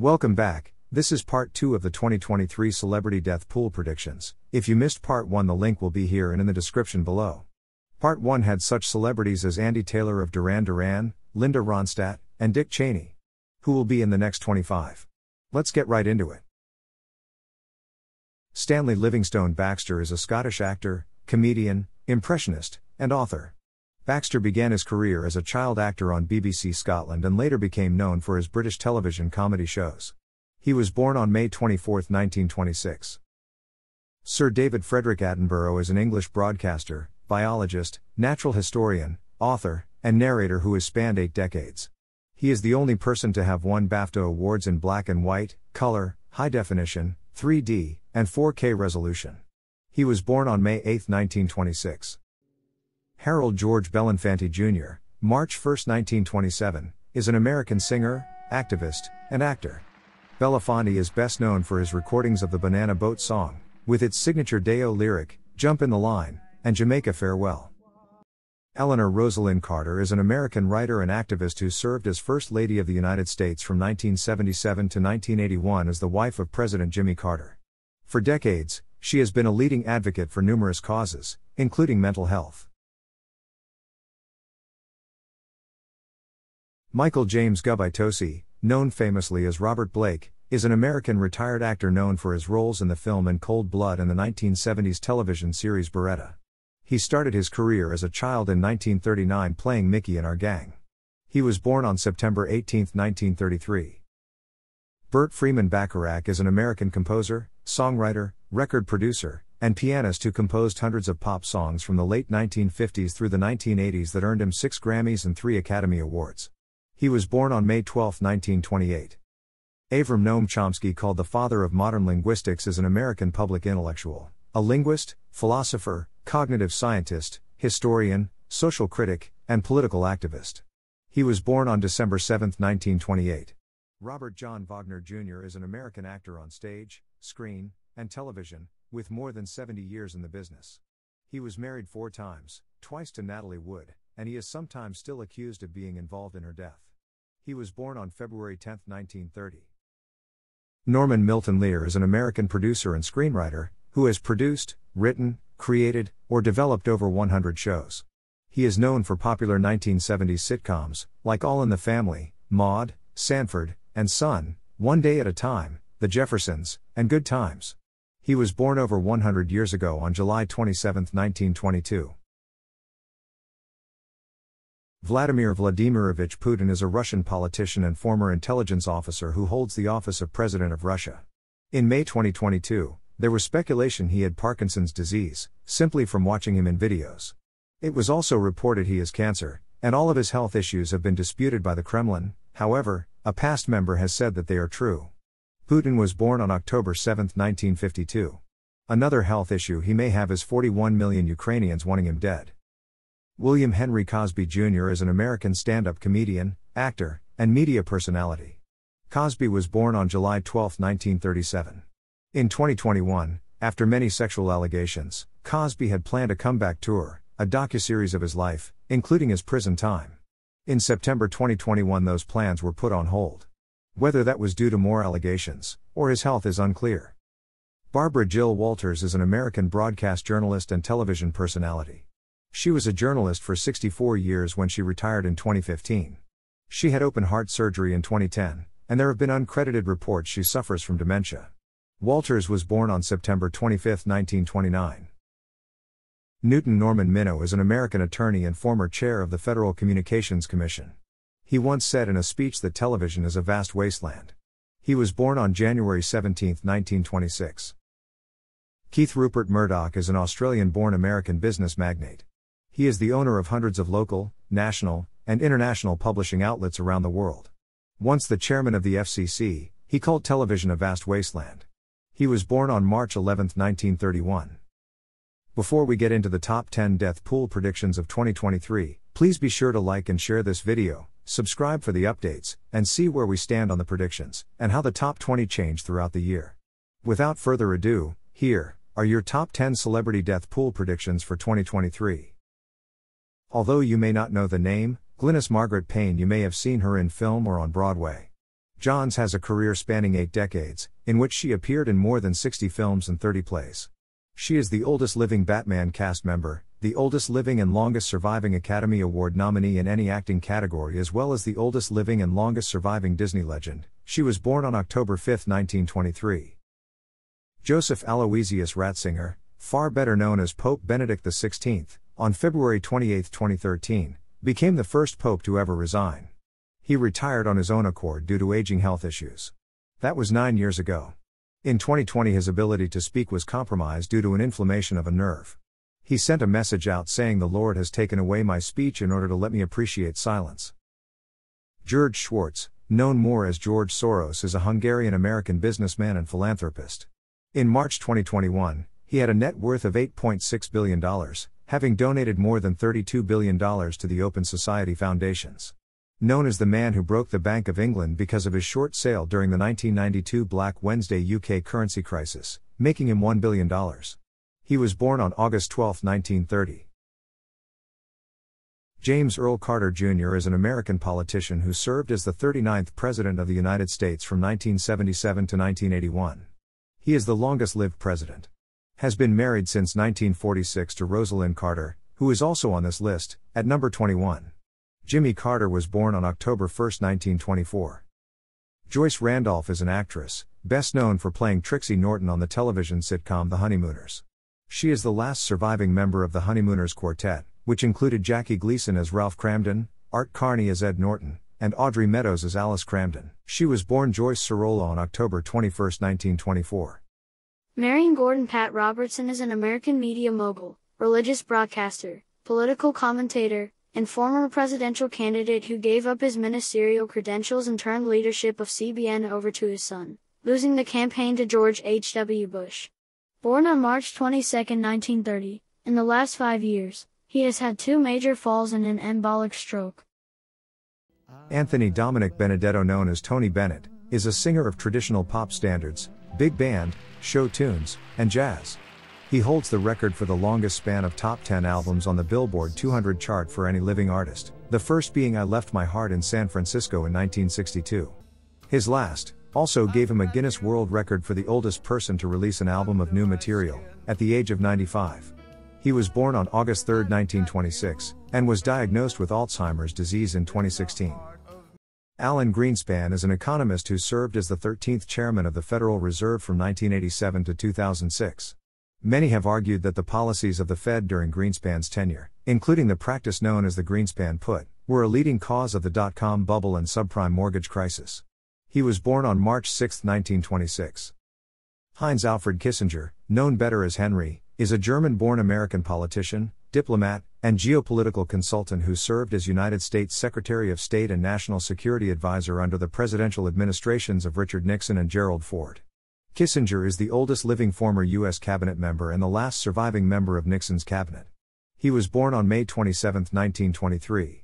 Welcome back. This is part 2 of the 2023 Celebrity Death Pool predictions. If you missed part 1, the link will be here and in the description below. Part 1 had such celebrities as Andy Taylor of Duran Duran, Linda Ronstadt, and Dick Cheney. Who will be in the next 25? Let's get right into it. Stanley Livingstone Baxter is a Scottish actor, comedian, impressionist, and author. Baxter began his career as a child actor on BBC Scotland and later became known for his British television comedy shows. He was born on May 24, 1926. Sir David Frederick Attenborough is an English broadcaster, biologist, natural historian, author, and narrator who has spanned 8 decades. He is the only person to have won BAFTA awards in black and white, color, high definition, 3D, and 4K resolution. He was born on May 8, 1926. Harold George Belafonte Jr., March 1, 1927, is an American singer, activist, and actor. Belafonte is best known for his recordings of the Banana Boat song, with its signature Day-O lyric, Jump in the Line, and Jamaica Farewell. Eleanor Rosalynn Carter is an American writer and activist who served as First Lady of the United States from 1977 to 1981 as the wife of President Jimmy Carter. For decades, she has been a leading advocate for numerous causes, including mental health. Michael James Gubitosi, known famously as Robert Blake, is an American retired actor known for his roles in the film In Cold Blood and the 1970s television series Beretta. He started his career as a child in 1939 playing Mickey in Our Gang. He was born on September 18, 1933. Burt Freeman Bacharach is an American composer, songwriter, record producer, and pianist who composed hundreds of pop songs from the late 1950s through the 1980s that earned him 6 Grammys and 3 Academy Awards. He was born on May 12, 1928. Avram Noam Chomsky, called the father of modern linguistics, is an American public intellectual, a linguist, philosopher, cognitive scientist, historian, social critic, and political activist. He was born on December 7, 1928. Robert John Wagner Jr. is an American actor on stage, screen, and television, with more than 70 years in the business. He was married 4 times, twice to Natalie Wood, and he is sometimes still accused of being involved in her death. He was born on February 10, 1930. Norman Milton Lear is an American producer and screenwriter, who has produced, written, created, or developed over 100 shows. He is known for popular 1970s sitcoms, like All in the Family, Maude, Sanford and Son, One Day at a Time, The Jeffersons, and Good Times. He was born over 100 years ago on July 27, 1922. Vladimir Vladimirovich Putin is a Russian politician and former intelligence officer who holds the office of President of Russia. In May 2022, there was speculation he had Parkinson's disease, simply from watching him in videos. It was also reported he has cancer, and all of his health issues have been disputed by the Kremlin. However, a past member has said that they are true. Putin was born on October 7, 1952. Another health issue he may have is 41 million Ukrainians wanting him dead. William Henry Cosby Jr. is an American stand-up comedian, actor, and media personality. Cosby was born on July 12, 1937. In 2021, after many sexual allegations, Cosby had planned a comeback tour, a docuseries of his life, including his prison time. In September 2021, those plans were put on hold. Whether that was due to more allegations, or his health, is unclear. Barbara Jill Walters is an American broadcast journalist and television personality. She was a journalist for 64 years when she retired in 2015. She had open heart surgery in 2010, and there have been uncredited reports she suffers from dementia. Walters was born on September 25, 1929. Newton Norman Minow is an American attorney and former chair of the Federal Communications Commission. He once said in a speech that television is a vast wasteland. He was born on January 17, 1926. Keith Rupert Murdoch is an Australian-born American business magnate. He is the owner of hundreds of local, national, and international publishing outlets around the world. Once the chairman of the FCC, he called television a vast wasteland. He was born on March 11, 1931. Before we get into the top 10 death pool predictions of 2023, please be sure to like and share this video, subscribe for the updates, and see where we stand on the predictions, and how the top 20 change throughout the year. Without further ado, here are your top 10 celebrity death pool predictions for 2023. Although you may not know the name, Glynis Margaret Payne, you may have seen her in film or on Broadway. Johns has a career spanning 8 decades, in which she appeared in more than 60 films and 30 plays. She is the oldest living Batman cast member, the oldest living and longest surviving Academy Award nominee in any acting category, as well as the oldest living and longest surviving Disney legend. She was born on October 5, 1923. Joseph Aloysius Ratzinger, far better known as Pope Benedict XVI, on February 28, 2013, became the first pope to ever resign. He retired on his own accord due to aging health issues. That was 9 years ago. In 2020 his ability to speak was compromised due to an inflammation of a nerve. He sent a message out saying, "The Lord has taken away my speech in order to let me appreciate silence." George Schwartz, known more as George Soros, is a Hungarian-American businessman and philanthropist. In March 2021, he had a net worth of $8.6 billion, having donated more than $32 billion to the Open Society Foundations. Known as the man who broke the Bank of England because of his short sale during the 1992 Black Wednesday UK currency crisis, making him $1 billion. He was born on August 12, 1930. James Earl Carter Jr. is an American politician who served as the 39th President of the United States from 1977 to 1981. He is the longest-lived president. Has been married since 1946 to Rosalind Carter, who is also on this list, at number 21. Jimmy Carter was born on October 1, 1924. Joyce Randolph is an actress, best known for playing Trixie Norton on the television sitcom The Honeymooners. She is the last surviving member of the Honeymooners Quartet, which included Jackie Gleason as Ralph Cramden, Art Carney as Ed Norton, and Audrey Meadows as Alice Cramden. She was born Joyce Sorolla on October 21, 1924. Marion Gordon Pat Robertson is an American media mogul, religious broadcaster, political commentator, and former presidential candidate who gave up his ministerial credentials and turned leadership of CBN over to his son, losing the campaign to George H.W. Bush. Born on March 22, 1930, in the last 5 years, he has had 2 major falls and an embolic stroke. Anthony Dominic Benedetto, known as Tony Bennett, is a singer of traditional pop standards, big band, show tunes, and jazz. He holds the record for the longest span of top 10 albums on the Billboard 200 chart for any living artist, the first being I Left My Heart in San Francisco in 1962. His last also gave him a Guinness World Record for the oldest person to release an album of new material, at the age of 95. He was born on August 3, 1926, and was diagnosed with Alzheimer's disease in 2016. Alan Greenspan is an economist who served as the 13th chairman of the Federal Reserve from 1987 to 2006. Many have argued that the policies of the Fed during Greenspan's tenure, including the practice known as the Greenspan put, were a leading cause of the dot-com bubble and subprime mortgage crisis. He was born on March 6, 1926. Heinz Alfred Kissinger, known better as Henry, is a German-born American politician, diplomat, and geopolitical consultant who served as United States Secretary of State and National Security Advisor under the presidential administrations of Richard Nixon and Gerald Ford. Kissinger is the oldest living former U.S. cabinet member and the last surviving member of Nixon's cabinet. He was born on May 27, 1923.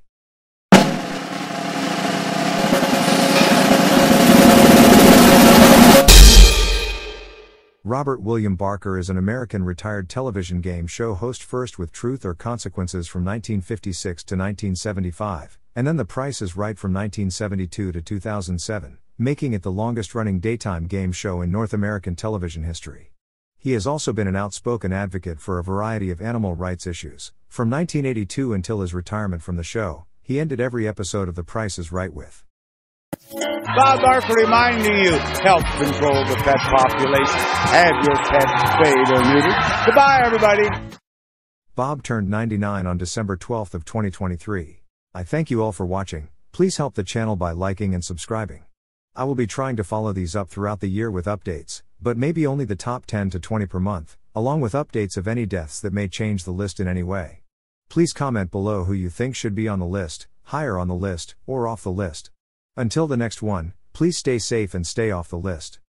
Robert William Barker is an American retired television game show host, first with Truth or Consequences from 1956 to 1975, and then The Price is Right from 1972 to 2007, making it the longest-running daytime game show in North American television history. He has also been an outspoken advocate for a variety of animal rights issues. From 1982 until his retirement from the show, he ended every episode of The Price is Right with, Bob Barker reminding you, help control the pet population. Have your pet spayed or neutered. Goodbye, everybody. Bob turned 99 on December 12 of 2023. I thank you all for watching. Please help the channel by liking and subscribing. I will be trying to follow these up throughout the year with updates, but maybe only the top 10 to 20 per month, along with updates of any deaths that may change the list in any way. Please comment below who you think should be on the list, higher on the list, or off the list. Until the next one, please stay safe and stay off the list.